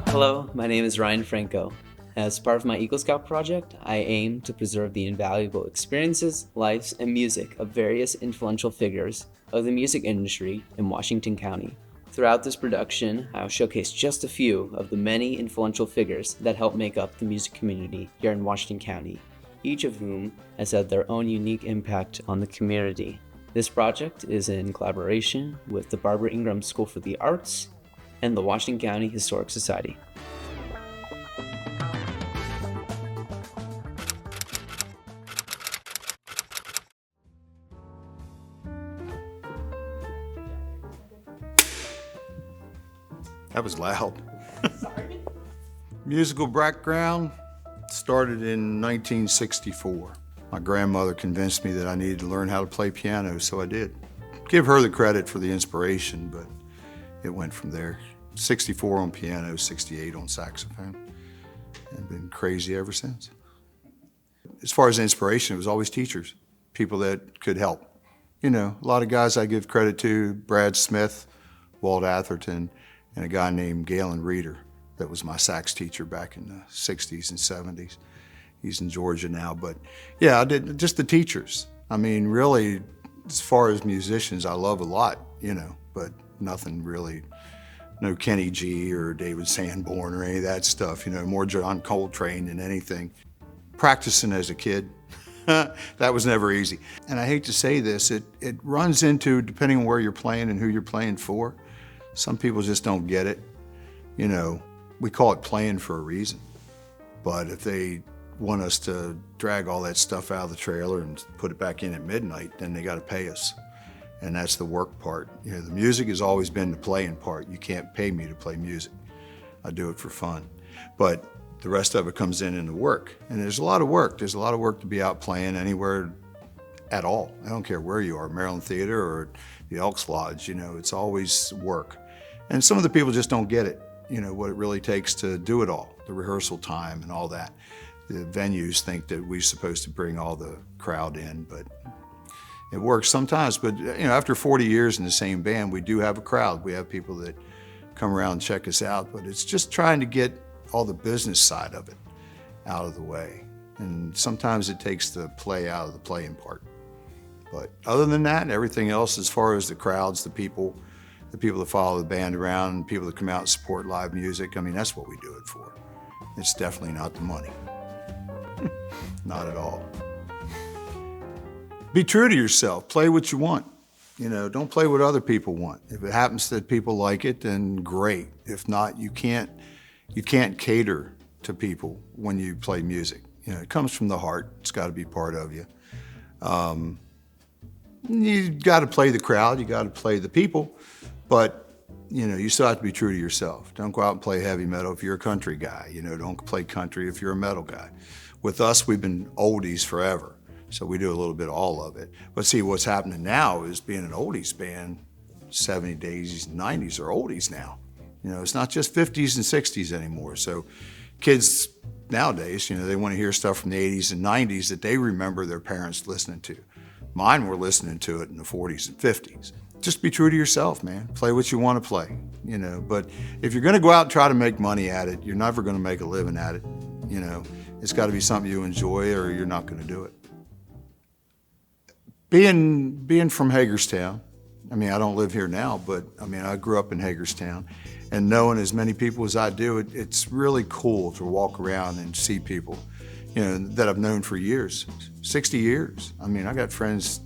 Hello, my name is Ryan Franko. As part of my Eagle Scout project, I aim to preserve the invaluable experiences, lives, and music of various influential figures of the music industry in Washington County. Throughout this production, I'll showcase just a few of the many influential figures that help make up the music community here in Washington County, each of whom has had their own unique impact on the community. This project is in collaboration with the Barbara Ingram School for the Arts and the Washington County Historic Society. That was loud. Sorry. Musical background started in 1964. My grandmother convinced me that I needed to learn how to play piano, so I did. Give her the credit for the inspiration, but it went from there. 64 on piano, 68 on saxophone, and been crazy ever since. As far as inspiration, it was always teachers, people that could help. You know, a lot of guys I give credit to, Brad Smith, Walt Atherton, and a guy named Galen Reeder that was my sax teacher back in the 60s and 70s. He's in Georgia now, but yeah, I did just the teachers. I mean, really, as far as musicians, I love a lot, you know, but nothing really, no Kenny G or David Sanborn or any of that stuff, you know, more John Coltrane than anything. Practicing as a kid, that was never easy. And I hate to say this, it runs into, depending on where you're playing and who you're playing for, some people just don't get it. You know, we call it playing for a reason. But if they want us to drag all that stuff out of the trailer and put it back in at midnight, then they gotta pay us. And that's the work part. You know, the music has always been the playing part. You can't pay me to play music. I do it for fun. But the rest of it comes in the work. And there's a lot of work. There's a lot of work to be out playing anywhere at all. I don't care where you are, Maryland Theater or the Elks Lodge, you know, it's always work. And some of the people just don't get it, you know, what it really takes to do it all, the rehearsal time and all that. The venues think that we're supposed to bring all the crowd in, but it works sometimes. But, you know, after 40 years in the same band, we do have a crowd. We have people that come around and check us out, but it's just trying to get all the business side of it out of the way. And sometimes it takes the play out of the playing part. But other than that, everything else, as far as the crowds, the people that follow the band around, people that come out and support live music, I mean, that's what we do it for. It's definitely not the money. Not at all. Be true to yourself. Play what you want. You know, don't play what other people want. If it happens that people like it, then great. If not, you can't cater to people when you play music. You know, it comes from the heart. It's got to be part of you. You got to play the crowd, you got to play the people, but you know, you still have to be true to yourself. Don't go out and play heavy metal if you're a country guy. You know, don't play country if you're a metal guy. With us, we've been oldies forever, so we do a little bit of all of it. But see, what's happening now is being an oldies band, 70s, 80s, 90s are oldies now. You know, it's not just 50s and 60s anymore. So kids nowadays, you know, they want to hear stuff from the 80s and 90s that they remember their parents listening to. Mine were listening to it in the 40s and 50s. Just be true to yourself, man. Play what you want to play, you know. But if you're going to go out and try to make money at it, you're never going to make a living at it, you know. It's got to be something you enjoy or you're not going to do it. Being from Hagerstown, I mean, I don't live here now, but I mean, I grew up in Hagerstown. And knowing as many people as I do, it's really cool to walk around and see people, you know, that I've known for years, 60 years. I mean, I got friends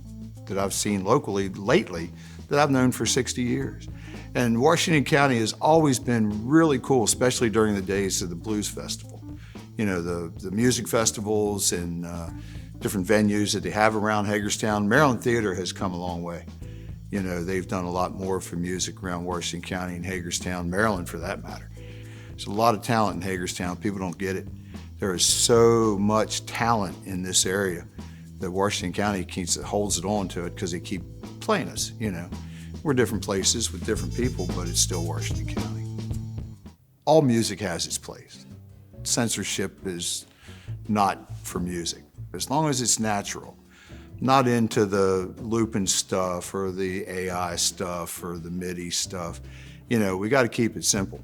that I've seen locally lately that I've known for 60 years. And Washington County has always been really cool, especially during the days of the Blues Festival. You know, the music festivals and different venues that they have around Hagerstown. Maryland Theater has come a long way. You know, they've done a lot more for music around Washington County and Hagerstown, Maryland for that matter. There's a lot of talent in Hagerstown. People don't get it. There is so much talent in this area that Washington County holds it on to it because they keep playing us, you know. We're different places with different people, but it's still Washington County. All music has its place. Censorship is not for music. as long as it's natural. Not into the looping stuff or the AI stuff or the MIDI stuff. You know, we got to keep it simple.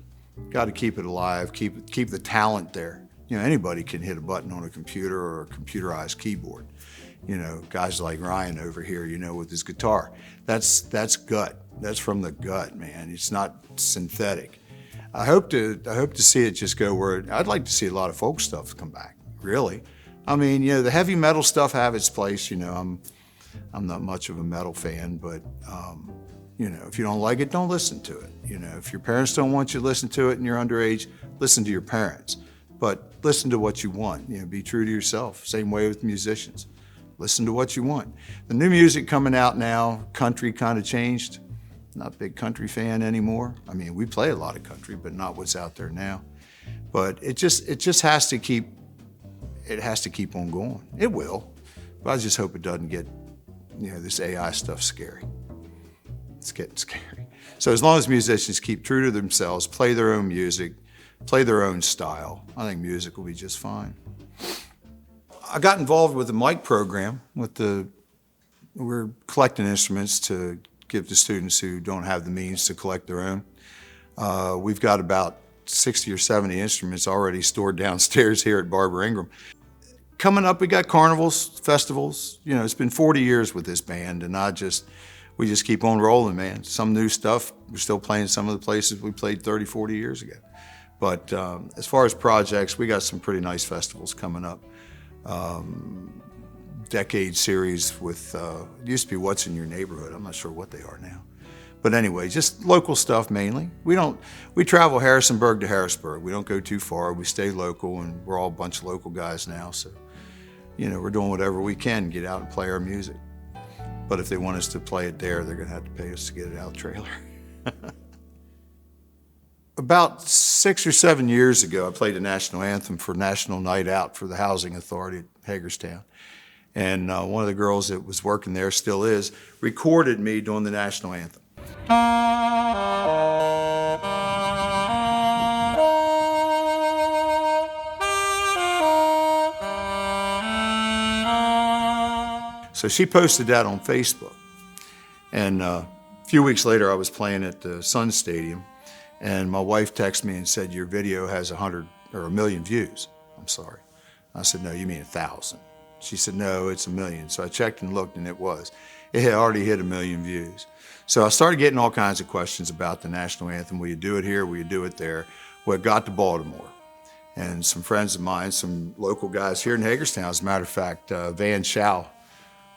Got to keep it alive, keep the talent there. You know, anybody can hit a button on a computer or a computerized keyboard. You know, guys like Ryan over here, you know, with his guitar. That's gut. That's from the gut, man. It's not synthetic. I hope to see it just go where I'd like to see a lot of folk stuff come back, really. I mean, you know, the heavy metal stuff have its place. You know, I'm not much of a metal fan, but you know, if you don't like it, don't listen to it. You know, if your parents don't want you to listen to it and you're underage, listen to your parents. But listen to what you want. You know, be true to yourself. Same way with musicians. Listen to what you want. The new music coming out now, country kind of changed. Not a big country fan anymore. I mean, we play a lot of country, but not what's out there now. But it just has to keep on going. It will, but I just hope it doesn't get, you know, this AI stuff scary. It's getting scary. So as long as musicians keep true to themselves, play their own music, play their own style, I think music will be just fine. I got involved with the mic program. We're collecting instruments to give to students who don't have the means to collect their own. We've got about 60 or 70 instruments already stored downstairs here at Barber Ingram. Coming up, we got carnivals, festivals. You know, it's been 40 years with this band, and we just keep on rolling, man. Some new stuff, we're still playing some of the places we played 30, 40 years ago. But as far as projects, we got some pretty nice festivals coming up. Decade series with, it used to be What's in Your Neighborhood. I'm not sure what they are now. But anyway, just local stuff mainly. We travel Harrisonburg to Harrisburg. We don't go too far. We stay local, and we're all a bunch of local guys now. So, you know, we're doing whatever we can to get out and play our music. But if they want us to play it there, they're gonna have to pay us to get it out the trailer. About 6 or 7 years ago, I played the national anthem for National Night Out for the Housing Authority at Hagerstown. And one of the girls that was working there, still is, recorded me doing the national anthem. So she posted that on Facebook. And a few weeks later, I was playing at the Sun Stadium, and my wife texted me and said, "Your video has 100 or 1 million views." I'm sorry. I said, "No, you mean 1,000." She said, "No, it's 1 million." So I checked and looked, and it was. It had already hit 1 million views. So I started getting all kinds of questions about the national anthem. Will you do it here? Will you do it there? Well, it got to Baltimore. And some friends of mine, some local guys here in Hagerstown, as a matter of fact, Van Schau,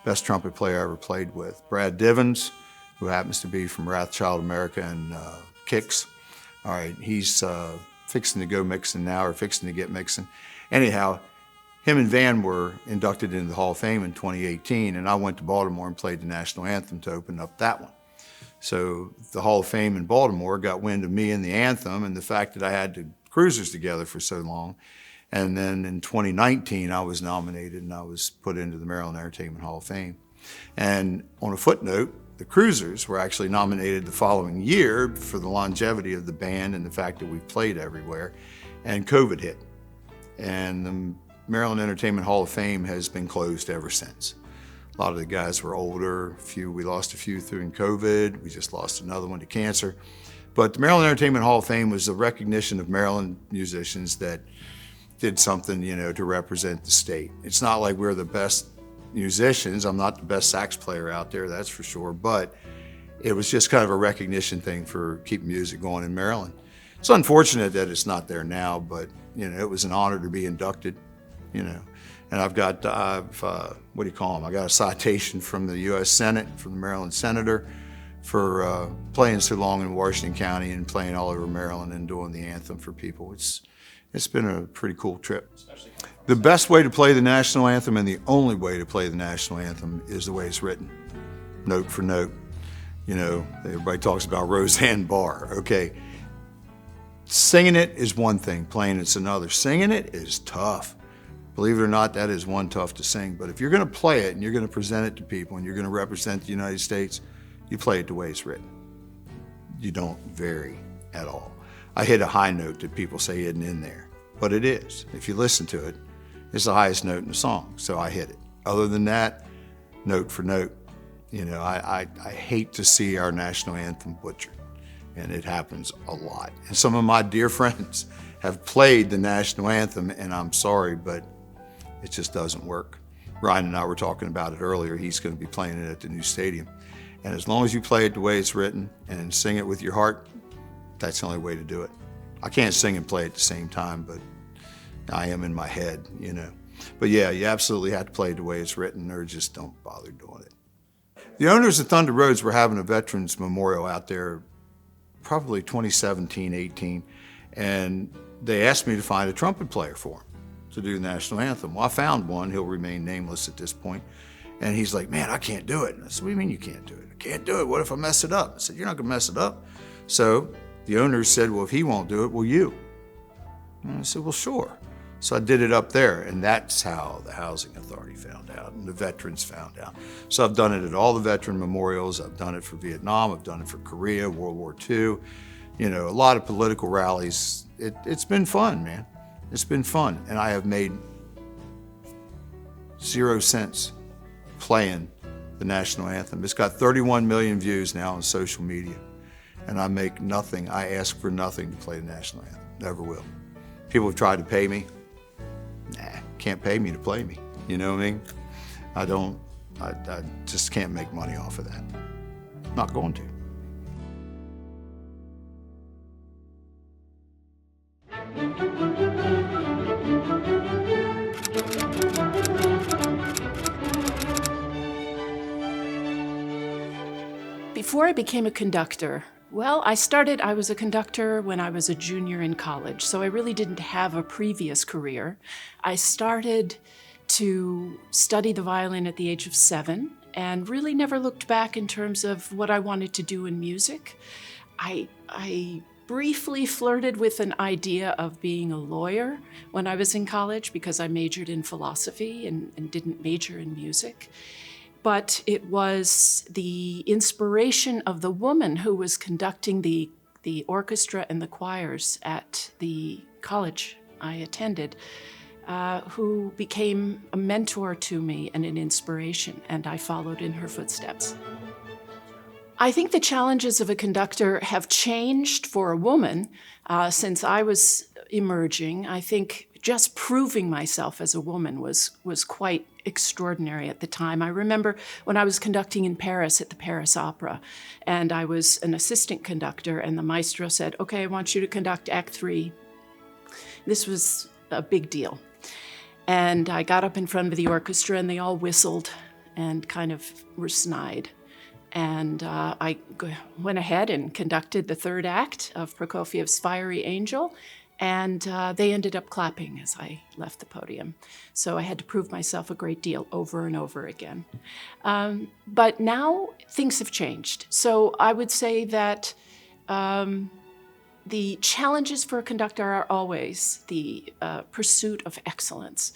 best trumpet player I ever played with. Brad Divins, who happens to be from Wrathchild America and Kicks. All right, he's fixing to go mixing now, or fixing to get mixing. Anyhow, him and Van were inducted into the Hall of Fame in 2018, and I went to Baltimore and played the national anthem to open up that one. So the Hall of Fame in Baltimore got wind of me and the anthem and the fact that I had the cruisers together for so long. And then in 2019, I was nominated and I was put into the Maryland Entertainment Hall of Fame. And on a footnote, the cruisers were actually nominated the following year for the longevity of the band and the fact that we played everywhere. And COVID hit. And the Maryland Entertainment Hall of Fame has been closed ever since. A lot of the guys were older. We lost a few through COVID. We just lost another one to cancer. But the Maryland Entertainment Hall of Fame was a recognition of Maryland musicians that did something, you know, to represent the state. It's not like we're the best musicians. I'm not the best sax player out there, that's for sure. But it was just kind of a recognition thing for keeping music going in Maryland. It's unfortunate that it's not there now, but, you know, it was an honor to be inducted, you know. And I've got, what do you call them? I got a citation from the U.S. Senate, from the Maryland Senator, for playing so long in Washington County and playing all over Maryland and doing the anthem for people. It's been a pretty cool trip. The best way to play the national anthem and the only way to play the national anthem is the way it's written, note for note. You know, everybody talks about Roseanne Barr. Okay, singing it is one thing, playing it's another. Singing it is tough. Believe it or not, that is one tough to sing. But if you're going to play it and you're going to present it to people and you're going to represent the United States, you play it the way it's written. You don't vary at all. I hit a high note that people say isn't in there, but it is. If you listen to it, It's the highest note in the song, so I hit it. Other than that, note for note. You know, I hate to see our national anthem butchered, and it happens a lot. And some of my dear friends have played the national anthem, and I'm sorry, but it just doesn't work. Ryan and I were talking about it earlier. He's going to be playing it at the new stadium. And as long as you play it the way it's written and sing it with your heart, that's the only way to do it. I can't sing and play at the same time, but I am in my head, you know. But yeah, you absolutely have to play it the way it's written, or just don't bother doing it. The owners of Thunder Roads were having a Veterans Memorial out there probably 2017, 18, and they asked me to find a trumpet player for them to do the national anthem. Well, I found one. He'll remain nameless at this point. And he's like, man, I can't do it. And I said, what do you mean you can't do it? I can't do it. What if I mess it up? I said, you're not going to mess it up. So the owners said, well, if he won't do it, will you? And I said, well, sure. So I did it up there, and that's how the Housing Authority found out and the veterans found out. So I've done it at all the veteran memorials. I've done it for Vietnam. I've done it for Korea, World War II. You know, a lot of political rallies. It's been fun, man. It's been fun, and I have made 0 cents playing the national anthem. It's got 31 million views now on social media, and I make nothing. I ask for nothing to play the national anthem. Never will. People have tried to pay me. Nah, can't pay me to play me. You know what I mean? I just can't make money off of that. Not going to. Before I became a conductor, well, I was a conductor when I was a junior in college, so I really didn't have a previous career. I started to study the violin at the age of 7 and really never looked back in terms of what I wanted to do in music. I briefly flirted with an idea of being a lawyer when I was in college because I majored in philosophy and didn't major in music. But it was the inspiration of the woman who was conducting the orchestra and the choirs at the college I attended, who became a mentor to me and an inspiration, and I followed in her footsteps. I think the challenges of a conductor have changed for a woman since I was emerging. I think just proving myself as a woman was quite extraordinary at the time. I remember when I was conducting in Paris at the Paris Opera, and I was an assistant conductor, and the maestro said, okay, I want you to conduct Act 3. This was a big deal. And I got up in front of the orchestra, and they all whistled and kind of were snide. And I went ahead and conducted the third act of Prokofiev's Fiery Angel, and they ended up clapping as I left the podium. So I had to prove myself a great deal over and over again. But now things have changed. So I would say that the challenges for a conductor are always the pursuit of excellence,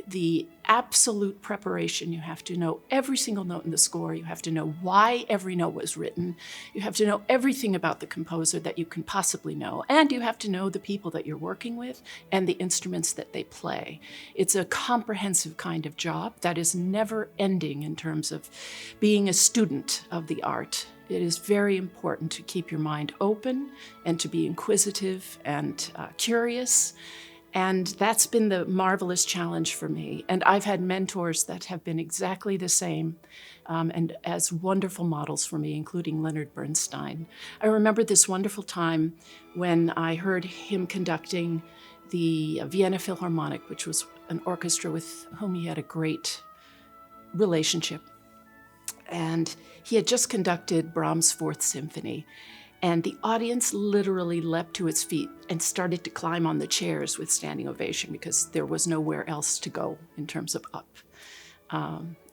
the absolute preparation. You have to know every single note in the score. You have to know why every note was written. You have to know everything about the composer that you can possibly know. And you have to know the people that you're working with and the instruments that they play. It's a comprehensive kind of job that is never ending in terms of being a student of the art. It is very important to keep your mind open and to be inquisitive and curious. And that's been the marvelous challenge for me. And I've had mentors that have been exactly the same and as wonderful models for me, including Leonard Bernstein. I remember this wonderful time when I heard him conducting the Vienna Philharmonic, which was an orchestra with whom he had a great relationship. And he had just conducted Brahms' Fourth Symphony, and the audience literally leapt to its feet and started to climb on the chairs with standing ovation because there was nowhere else to go in terms of up.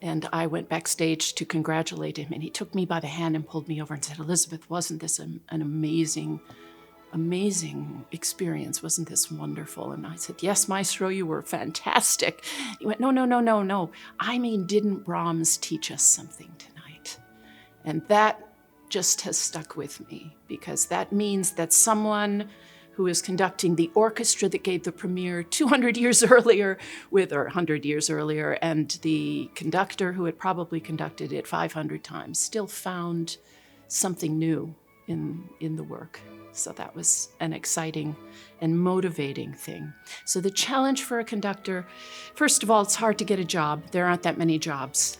And I went backstage to congratulate him, and he took me by the hand and pulled me over and said, Elizabeth, wasn't this an amazing experience? Wasn't this wonderful? And I said, yes, Maestro, you were fantastic. He went, no. I mean, didn't Brahms teach us something tonight? And that just has stuck with me because that means that someone who is conducting the orchestra that gave the premiere 200 years earlier or 100 years earlier, and the conductor who had probably conducted it 500 times, still found something new in the work. So that was an exciting and motivating thing. So the challenge for a conductor, first of all, it's hard to get a job. There aren't that many jobs,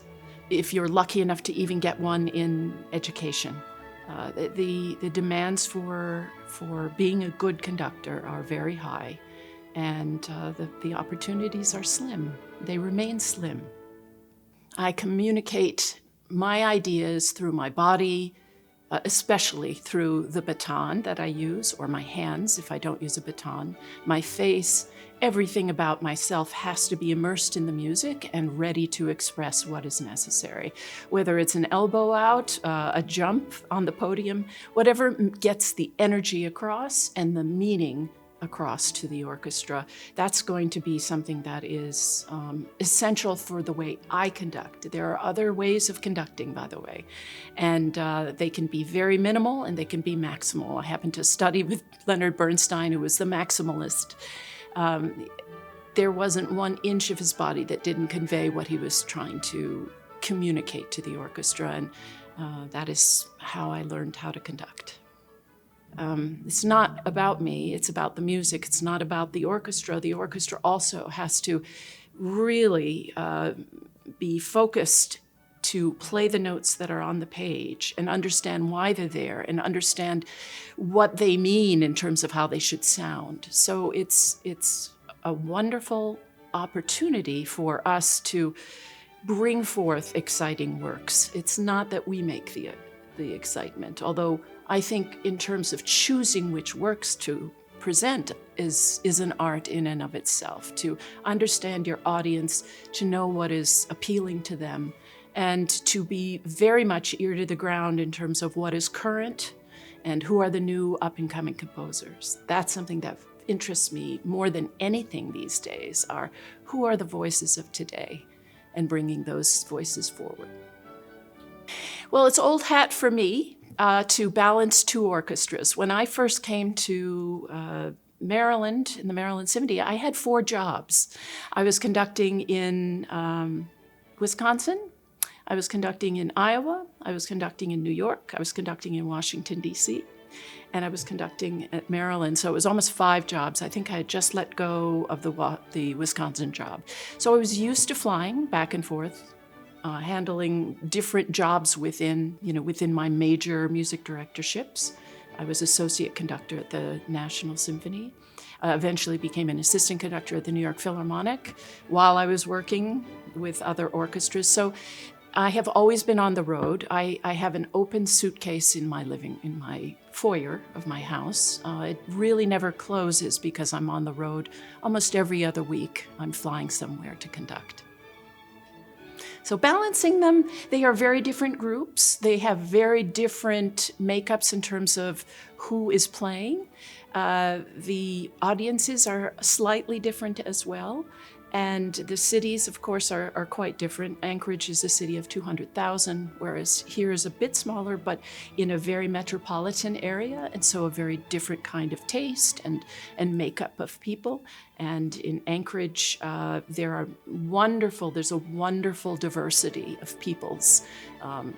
if you're lucky enough to even get one in education. The demands for being a good conductor are very high, and the opportunities are slim. They remain slim. I communicate my ideas through my body, especially through the baton that I use, or my hands if I don't use a baton, my face. Everything about myself has to be immersed in the music and ready to express what is necessary. Whether it's an elbow out, a jump on the podium, whatever gets the energy across and the meaning across to the orchestra, that's going to be something that is essential for the way I conduct. There are other ways of conducting, by the way, and they can be very minimal and they can be maximal. I happened to study with Leonard Bernstein, who was the maximalist. There wasn't 1 inch of his body that didn't convey what he was trying to communicate to the orchestra, and that is how I learned how to conduct. It's not about me, it's about the music. It's not about the orchestra. The orchestra also has to really be focused to play the notes that are on the page and understand why they're there and understand what they mean in terms of how they should sound. So it's a wonderful opportunity for us to bring forth exciting works. It's not that we make the excitement, although I think in terms of choosing which works to present is an art in and of itself, to understand your audience, to know what is appealing to them, and to be very much ear to the ground in terms of what is current and who are the new up-and-coming composers. That's something that interests me more than anything these days, are who are the voices of today and bringing those voices forward. Well, it's old hat for me to balance 2 orchestras. When I first came to Maryland, in the Maryland Symphony, I had 4 jobs. I was conducting in Wisconsin, I was conducting in Iowa, I was conducting in New York, I was conducting in Washington, D.C., and I was conducting at Maryland. So it was almost 5 jobs. I think I had just let go of the Wisconsin job. So I was used to flying back and forth, handling different jobs within my major music directorships. I was associate conductor at the National Symphony. Eventually became an assistant conductor at the New York Philharmonic while I was working with other orchestras. So I have always been on the road. I have an open suitcase in my foyer of my house. It really never closes because I'm on the road almost every other week. I'm flying somewhere to conduct. So balancing them, they are very different groups. They have very different makeups in terms of who is playing. The audiences are slightly different as well. And the cities, of course, are quite different. Anchorage is a city of 200,000, whereas here is a bit smaller, but in a very metropolitan area, and so a very different kind of taste and makeup of people. And in Anchorage, there's a wonderful diversity of peoples,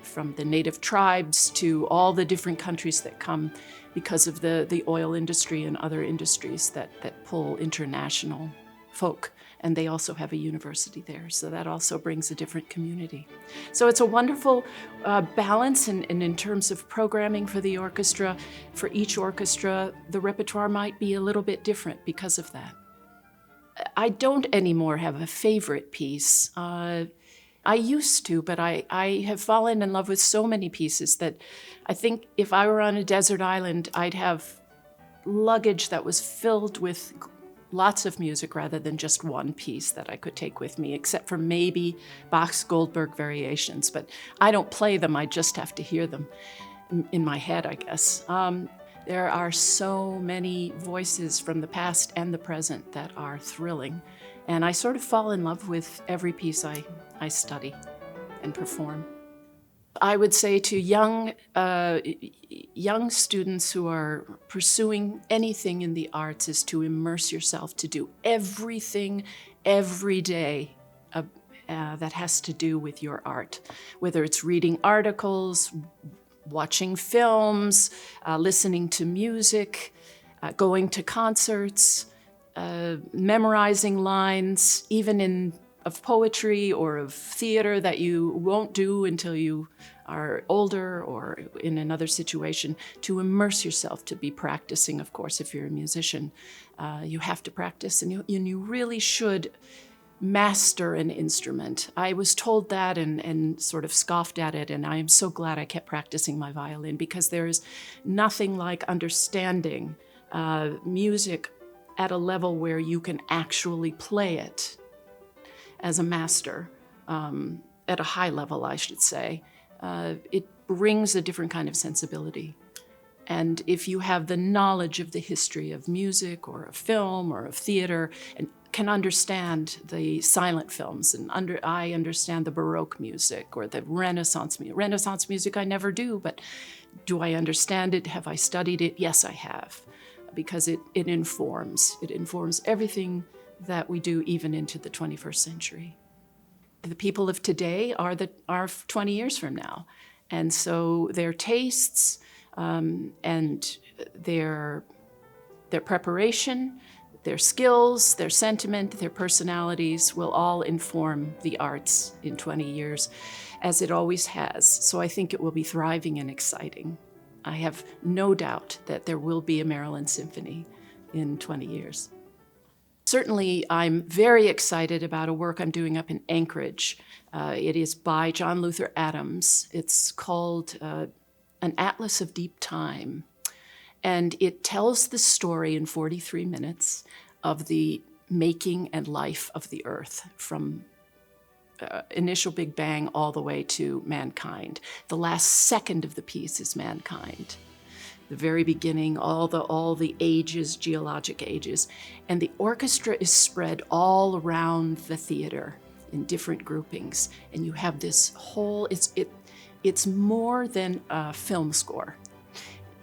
from the native tribes to all the different countries that come because of the oil industry and other industries that pull international folk. And they also have a university there, so that also brings a different community. So it's a wonderful balance, and in terms of programming for the orchestra, for each orchestra, the repertoire might be a little bit different because of that. I don't anymore have a favorite piece. I used to, but I have fallen in love with so many pieces that I think if I were on a desert island, I'd have luggage that was filled with lots of music rather than just one piece that I could take with me, except for maybe Bach's Goldberg variations. But I don't play them, I just have to hear them in my head, I guess. There are so many voices from the past and the present that are thrilling. And I sort of fall in love with every piece I study and perform. I would say to young students who are pursuing anything in the arts is to immerse yourself, to do everything every day that has to do with your art, whether it's reading articles, watching films, listening to music, going to concerts, memorizing lines, even of poetry or of theater that you won't do until you are older or in another situation, to immerse yourself, to be practicing, of course, if you're a musician. You have to practice, and you really should master an instrument. I was told that and sort of scoffed at it, and I am so glad I kept practicing my violin, because there is nothing like understanding music at a level where you can actually play it as a master, at a high level, I should say. It brings a different kind of sensibility. And if you have the knowledge of the history of music or of film or of theater, and can understand the silent films, and I understand the Baroque music or the Renaissance music. Renaissance music I never do, but do I understand it? Have I studied it? Yes, I have, because it informs. It informs everything that we do, even into the 21st century. The people of today are 20 years from now. And so their tastes and their preparation, their skills, their sentiment, their personalities will all inform the arts in 20 years, as it always has. So I think it will be thriving and exciting. I have no doubt that there will be a Maryland Symphony in 20 years. Certainly, I'm very excited about a work I'm doing up in Anchorage. It is by John Luther Adams. It's called An Atlas of Deep Time. And it tells the story in 43 minutes of the making and life of the Earth, from initial Big Bang all the way to mankind. The last second of the piece is mankind. The very beginning, all the ages, geologic ages. And the orchestra is spread all around the theater in different groupings. And you have this whole, it's more than a film score.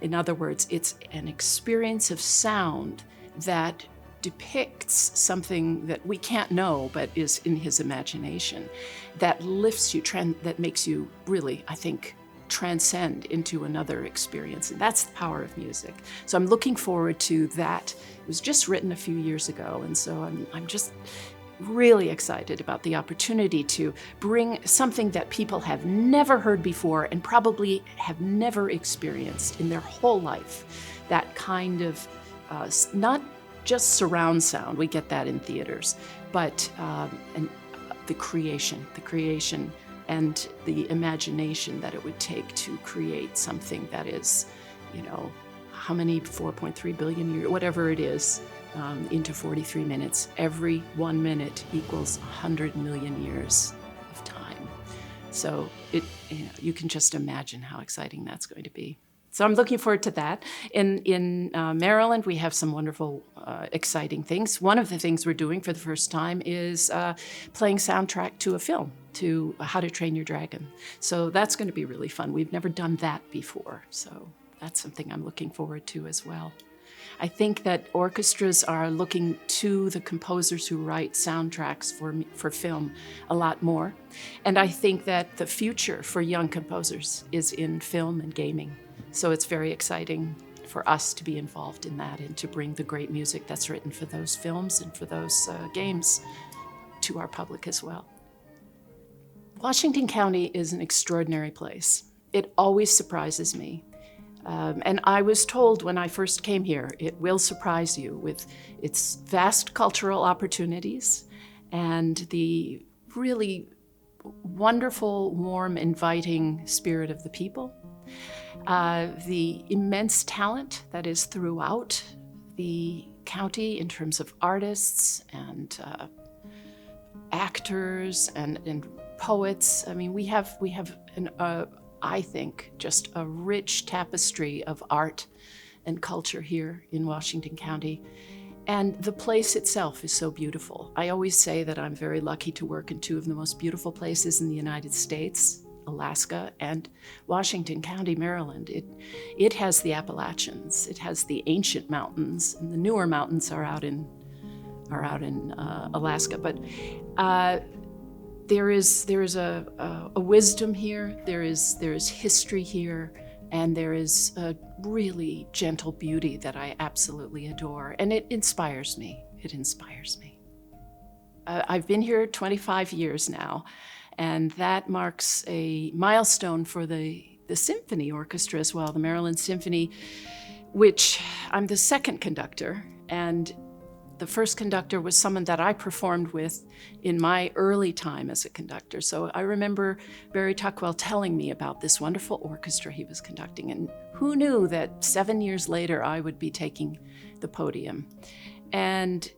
In other words, it's an experience of sound that depicts something that we can't know, but is in his imagination, that lifts you, that makes you really, I think, transcend into another experience. And that's the power of music. So I'm looking forward to that. It was just written a few years ago, and so I'm just really excited about the opportunity to bring something that people have never heard before and probably have never experienced in their whole life. That kind of, not just surround sound, we get that in theaters, but the creation and the imagination that it would take to create something that is, how many, 4.3 billion years, whatever it is, into 43 minutes. Every 1 minute equals 100 million years of time. So you can just imagine how exciting that's going to be. So I'm looking forward to that. In Maryland, we have some wonderful, exciting things. One of the things we're doing for the first time is playing soundtrack to a film, to How to Train Your Dragon. So that's going to be really fun. We've never done that before. So that's something I'm looking forward to as well. I think that orchestras are looking to the composers who write soundtracks for film a lot more. And I think that the future for young composers is in film and gaming. So it's very exciting for us to be involved in that and to bring the great music that's written for those films and for those games to our public as well. Washington County is an extraordinary place. It always surprises me. And I was told when I first came here, it will surprise you with its vast cultural opportunities and the really wonderful, warm, inviting spirit of the people. The immense talent that is throughout the county in terms of artists and actors and poets. I mean, we have I think, just a rich tapestry of art and culture here in Washington County. And the place itself is so beautiful. I always say that I'm very lucky to work in two of the most beautiful places in the United States, Alaska, and Washington County, Maryland. It has the Appalachians, it has the ancient mountains, and the newer mountains are out in Alaska. But there is a wisdom here. There is history here, and there is a really gentle beauty that I absolutely adore, and it inspires me. It inspires me. I've been here 25 years now, and that marks a milestone for the symphony orchestra as well, the Maryland Symphony, which I'm the second conductor, and the first conductor was someone that I performed with in my early time as a conductor. So I remember Barry Tuckwell telling me about this wonderful orchestra he was conducting, and who knew that 7 years later I would be taking the podium. And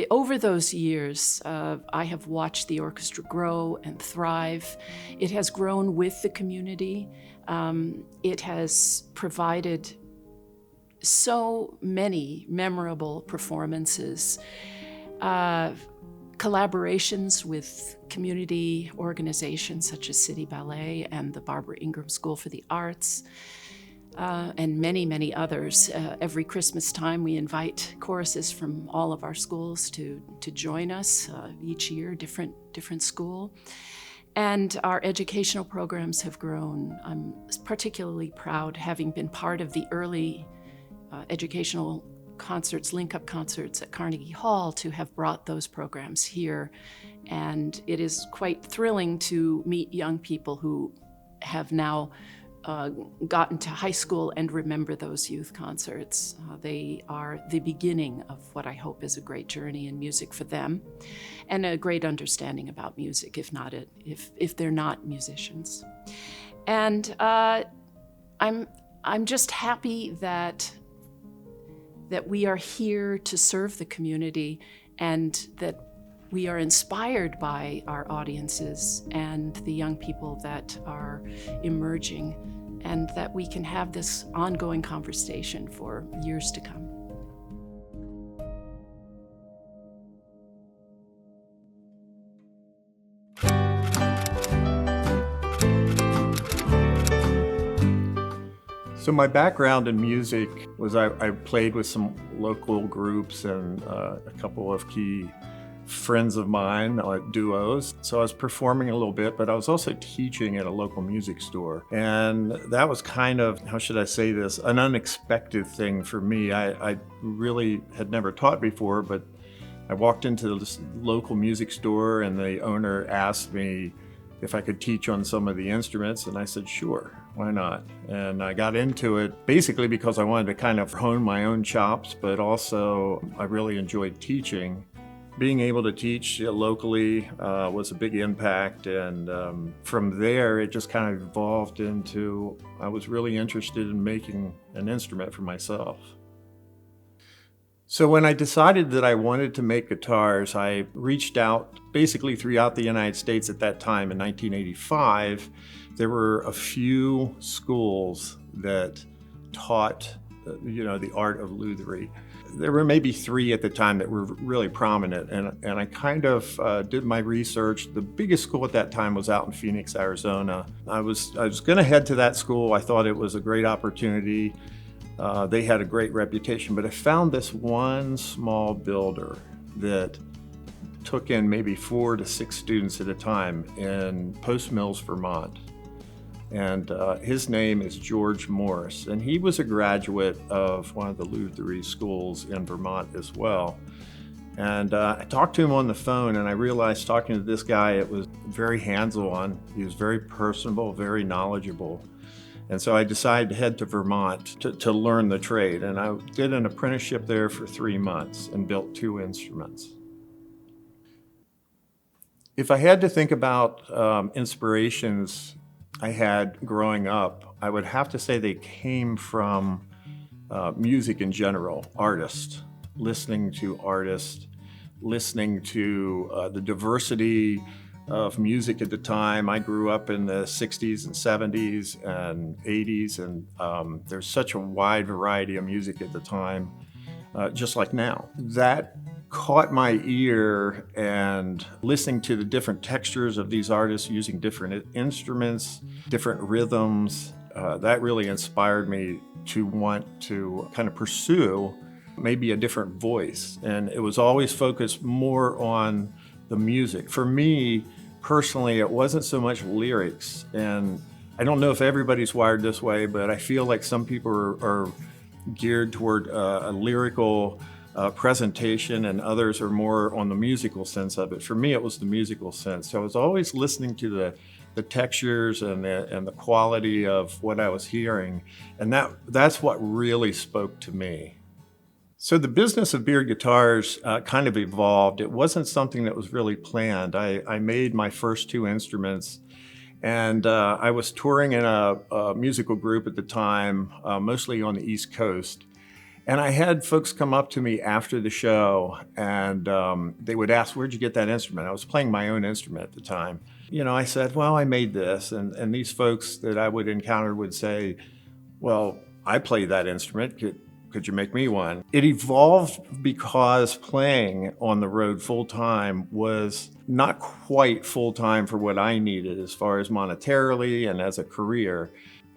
over those years, I have watched the orchestra grow and thrive. It has grown with the community. It has provided so many memorable performances, collaborations with community organizations such as City Ballet and the Barbara Ingram School for the Arts, and many, many others. Every Christmas time, we invite choruses from all of our schools to join us each year, different school. And our educational programs have grown. I'm particularly proud, having been part of the early educational concerts, link-up concerts at Carnegie Hall, to have brought those programs here. And it is quite thrilling to meet young people who have now gotten to high school and remember those youth concerts. They are the beginning of what I hope is a great journey in music for them, and a great understanding about music, if they're not musicians. And I'm just happy that we are here to serve the community, and that we are inspired by our audiences and the young people that are emerging, and that we can have this ongoing conversation for years to come. So my background in music was I played with some local groups and a couple of key friends of mine, duos. So I was performing a little bit, but I was also teaching at a local music store. And that was kind of, how should I say this, an unexpected thing for me. I really had never taught before, but I walked into this local music store and the owner asked me if I could teach on some of the instruments, and I said, sure, why not? And I got into it basically because I wanted to kind of hone my own chops, but also I really enjoyed teaching. Being able to teach locally was a big impact, and from there it just kind of evolved into, I was really interested in making an instrument for myself. So when I decided that I wanted to make guitars, I reached out basically throughout the United States at that time. In 1985, there were a few schools that taught the art of lutherie. There were maybe 3 at the time that were really prominent, and I kind of did my research. The biggest school at that time was out in Phoenix, Arizona. I was going to head to that school. I thought it was a great opportunity. They had a great reputation, but I found this one small builder that took in maybe 4 to 6 students at a time in Post Mills, Vermont. And his name is George Morris, and he was a graduate of one of the lutherie schools in Vermont as well. And I talked to him on the phone, and I realized talking to this guy, it was very hands-on. He was very personable, very knowledgeable. And so I decided to head to Vermont to learn the trade. And I did an apprenticeship there for 3 months and built 2 instruments. If I had to think about inspirations I had growing up, I would have to say they came from music in general, artists, listening to artists, listening to the diversity of music at the time. I grew up in the 60s and 70s and 80s, and there's such a wide variety of music at the time, just like now. That caught my ear, and listening to the different textures of these artists using different instruments, different rhythms, that really inspired me to want to kind of pursue maybe a different voice. And it was always focused more on the music. For me, personally, it wasn't so much lyrics. And I don't know if everybody's wired this way, but I feel like some people are geared toward a lyrical presentation, and others are more on the musical sense of it. For me, it was the musical sense. So I was always listening to the textures and the quality of what I was hearing, and that's what really spoke to me. So the business of beard guitars kind of evolved. It wasn't something that was really planned. I made my first two instruments, and I was touring in a musical group at the time, mostly on the East Coast. And I had folks come up to me after the show, and they would ask, "Where'd you get that instrument?" I was playing my own instrument at the time. I said, "Well, I made this." And these folks that I would encounter would say, "Well, I play that instrument. Could you make me one?" It evolved because playing on the road full-time was not quite full-time for what I needed as far as monetarily and as a career.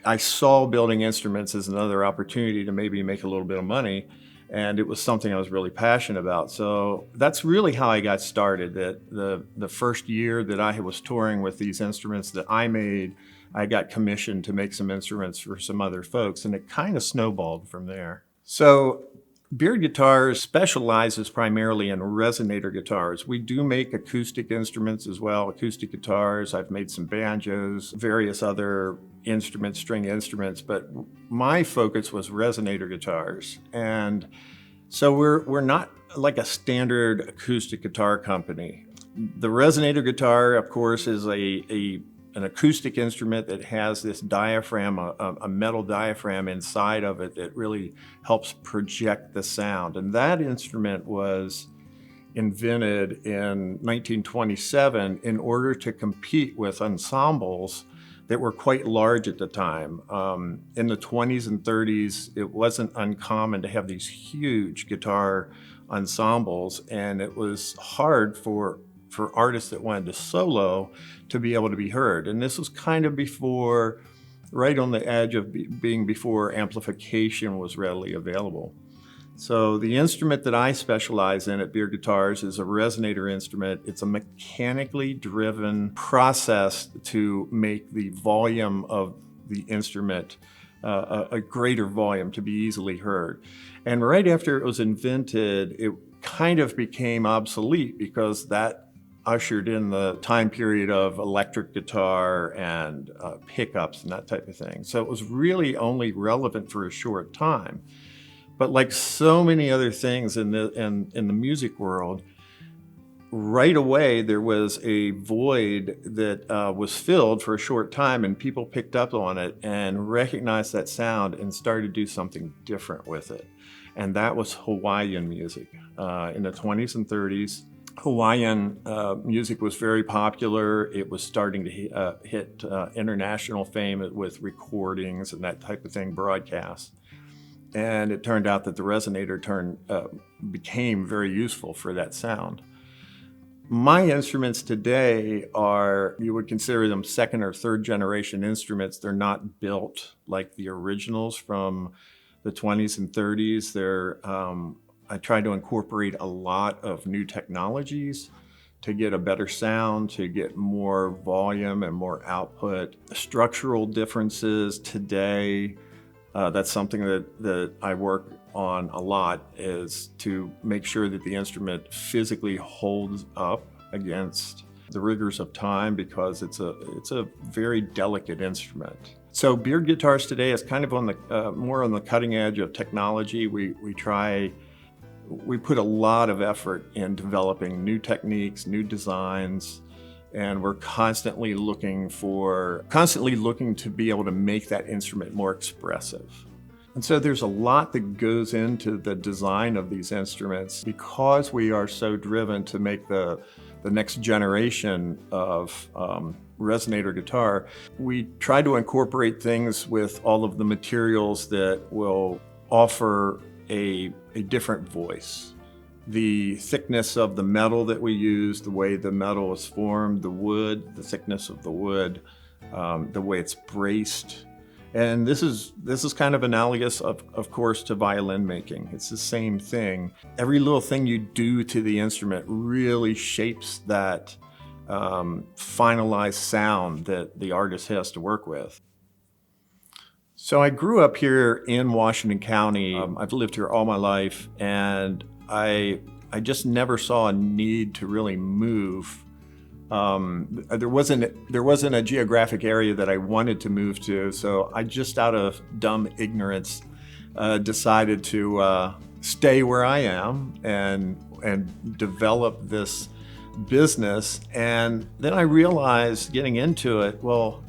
I saw building instruments as another opportunity to maybe make a little bit of money, and it was something I was really passionate about. So that's really how I got started. That the first year that I was touring with these instruments that I made, I got commissioned to make some instruments for some other folks, and it kind of snowballed from there. So Beard Guitars specializes primarily in resonator guitars. We do make acoustic instruments as well, acoustic guitars. I've made some banjos, various other instruments, string instruments, but my focus was resonator guitars. And so we're not like a standard acoustic guitar company. The resonator guitar, of course, is an acoustic instrument that has this diaphragm, a metal diaphragm inside of it that really helps project the sound. And that instrument was invented in 1927 in order to compete with ensembles that were quite large at the time. In the 20s and 30s, it wasn't uncommon to have these huge guitar ensembles, and it was hard for artists that wanted to solo to be able to be heard. And this was kind of before, right on the edge of being before amplification was readily available. So the instrument that I specialize in at Beard Guitars is a resonator instrument. It's a mechanically driven process to make the volume of the instrument a greater volume to be easily heard. And right after it was invented, it kind of became obsolete because that ushered in the time period of electric guitar and pickups and that type of thing. So it was really only relevant for a short time. But like so many other things in the music world, right away there was a void that was filled for a short time, and people picked up on it and recognized that sound and started to do something different with it. And that was Hawaiian music. In the 20s and 30s, Hawaiian music was very popular. It was starting to hit international fame with recordings and that type of thing, broadcasts. And it turned out that the resonator became very useful for that sound. My instruments today are, you would consider them second or third generation instruments. They're not built like the originals from the 20s and 30s. I try to incorporate a lot of new technologies to get a better sound, to get more volume and more output. Structural differences today, that's something that I work on a lot, is to make sure that the instrument physically holds up against the rigors of time, because it's a very delicate instrument. So Beard Guitars today is kind of on the more on the cutting edge of technology. We put a lot of effort in developing new techniques, new designs, and we're constantly looking to be able to make that instrument more expressive. And so there's a lot that goes into the design of these instruments, because we are so driven to make the next generation of resonator guitar. We try to incorporate things with all of the materials that will offer a different voice. the thickness of the metal that we use, the way the metal is formed, the wood, the thickness of the wood, the way it's braced. And this is kind of analogous, of course, to violin making. It's the same thing. Every little thing you do to the instrument really shapes that finalized sound that the artist has to work with. So I grew up here in Washington County. I've lived here all my life, and I just never saw a need to really move. There wasn't a geographic area that I wanted to move to, so I just out of dumb ignorance decided to stay where I am and develop this business. And then I realized getting into it, well,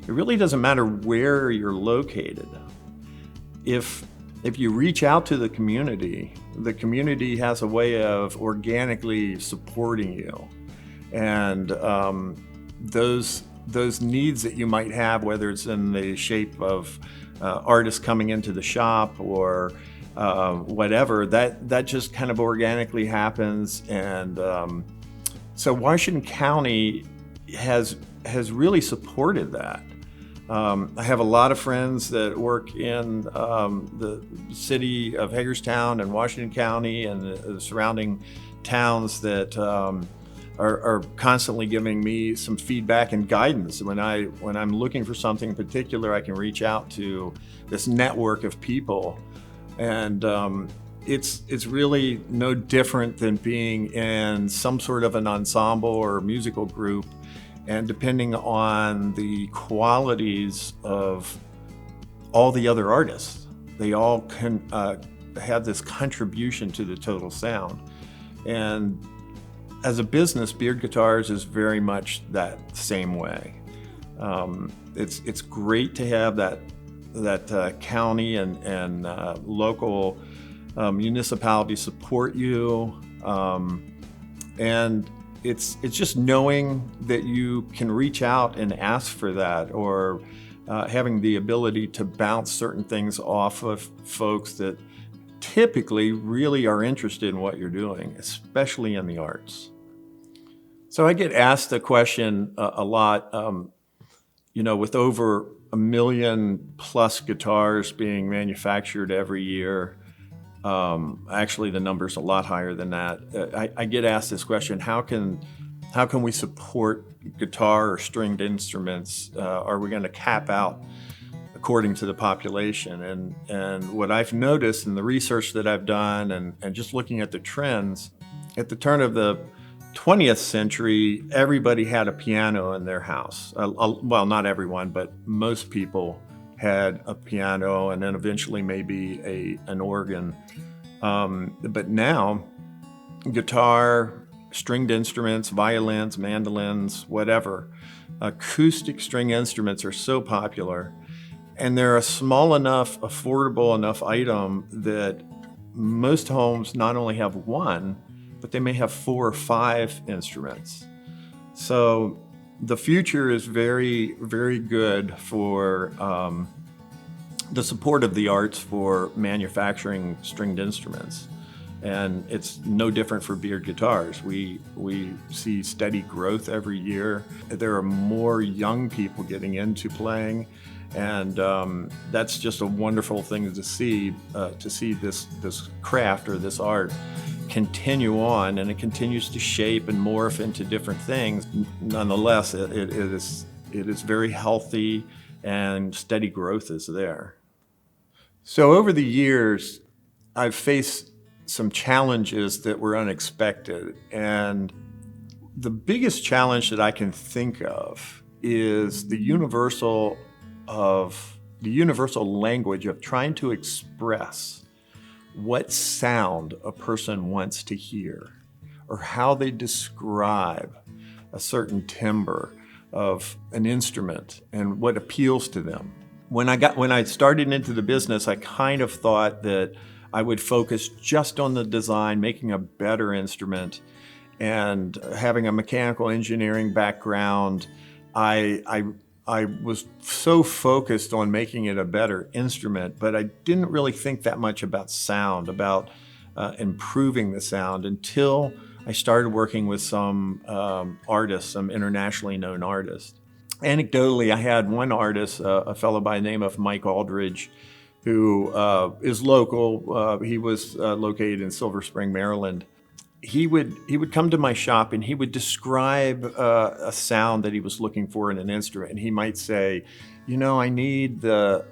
it really doesn't matter where you're located. If you reach out to the community has a way of organically supporting you. And those needs that you might have, whether it's in the shape of artists coming into the shop or whatever, that just kind of organically happens. And so Washington County has really supported that. I have a lot of friends that work in the city of Hagerstown and Washington County and the surrounding towns that are constantly giving me some feedback and guidance. When I'm looking for something in particular, I can reach out to this network of people, and it's really no different than being in some sort of an ensemble or musical group. And depending on the qualities of all the other artists, they all can have this contribution to the total sound. And as a business, Beard Guitars is very much that same way. It's great to have that county and local municipality support you, and it's just knowing that you can reach out and ask for that, or having the ability to bounce certain things off of folks that typically really are interested in what you're doing, especially in the arts. So I get asked the question a lot, with over 1 million plus guitars being manufactured every year. Actually, the number's a lot higher than that. I get asked this question: how can we support guitar or stringed instruments? Are we going to cap out according to the population? And what I've noticed in the research that I've done and just looking at the trends, at the turn of the 20th century, everybody had a piano in their house. Well, not everyone, but most people had a piano, and then eventually maybe an organ. But now, guitar, stringed instruments, violins, mandolins, whatever, acoustic string instruments are so popular, and they're a small enough, affordable enough item that most homes not only have one, but they may have 4 or 5 instruments. So the future is very, very good for the support of the arts for manufacturing stringed instruments. And it's no different for Beard Guitars. We see steady growth every year. There are more young people getting into playing, and that's just a wonderful thing to see this craft or this art continue on, and it continues to shape and morph into different things. Nonetheless, it is very healthy, and steady growth is there. So over the years, I've faced some challenges that were unexpected, and the biggest challenge that I can think of is the universal language of trying to express what sound a person wants to hear, or how they describe a certain timbre of an instrument and what appeals to them. When I started into the business, I kind of thought that I would focus just on the design, making a better instrument, and having a mechanical engineering background, I was so focused on making it a better instrument, but I didn't really think that much about sound, about improving the sound until I started working with some artists, some internationally known artists. Anecdotally, I had one artist, a fellow by the name of Mike Aldridge, who is local. He was located in Silver Spring, Maryland. He would come to my shop and he would describe a sound that he was looking for in an instrument. And he might say, you know, I need the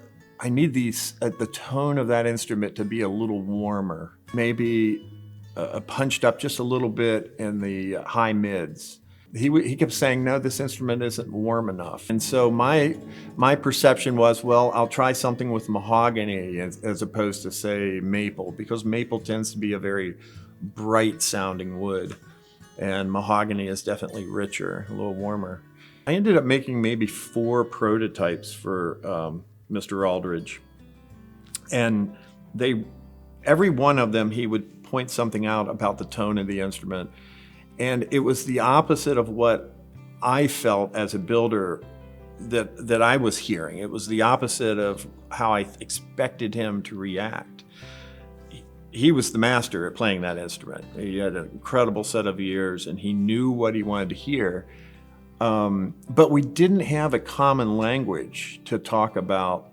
tone of that instrument to be a little warmer, maybe punched up just a little bit in the high mids. He kept saying, no, this instrument isn't warm enough. And so my perception was, well, I'll try something with mahogany as opposed to, say, maple, because maple tends to be a very bright sounding wood, and mahogany is definitely richer, a little warmer. I ended up making maybe 4 prototypes for Mr. Aldridge, and every one of them he would point something out about the tone of the instrument. And it was the opposite of what I felt as a builder that I was hearing. It was the opposite of how I expected him to react. He was the master at playing that instrument. He had an incredible set of ears and he knew what he wanted to hear. But we didn't have a common language to talk about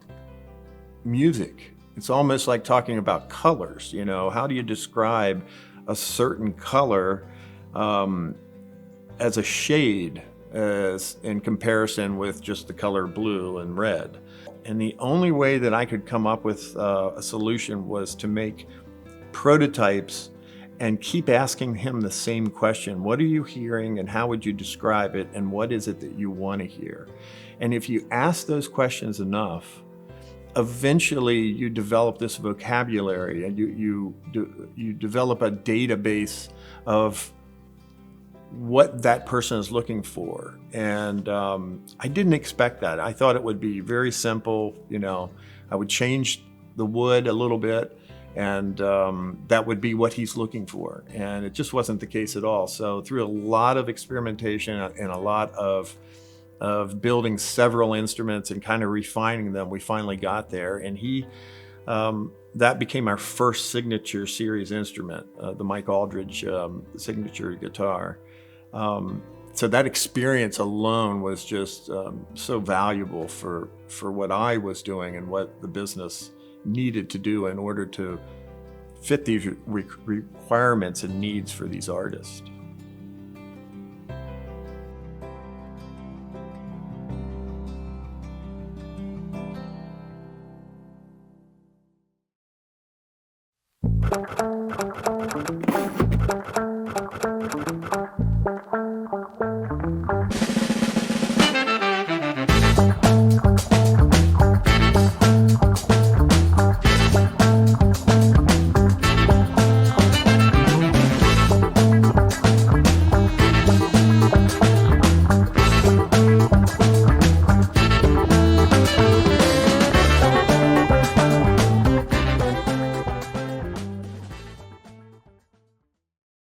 music. It's almost like talking about colors. You know, how do you describe a certain color as a shade in comparison with just the color blue and red? And the only way that I could come up with a solution was to make prototypes and keep asking him the same question. What are you hearing and how would you describe it and what is it that you want to hear? And if you ask those questions enough, eventually you develop this vocabulary and you develop a database of what that person is looking for. And I didn't expect that. I thought it would be very simple. You know, I would change the wood a little bit and that would be what he's looking for. And it just wasn't the case at all. So through a lot of experimentation and a lot of building several instruments and kind of refining them, we finally got there. And that became our first signature series instrument, the Mike Aldridge signature guitar. So that experience alone was just so valuable for what I was doing and what the business needed to do in order to fit these requirements and needs for these artists.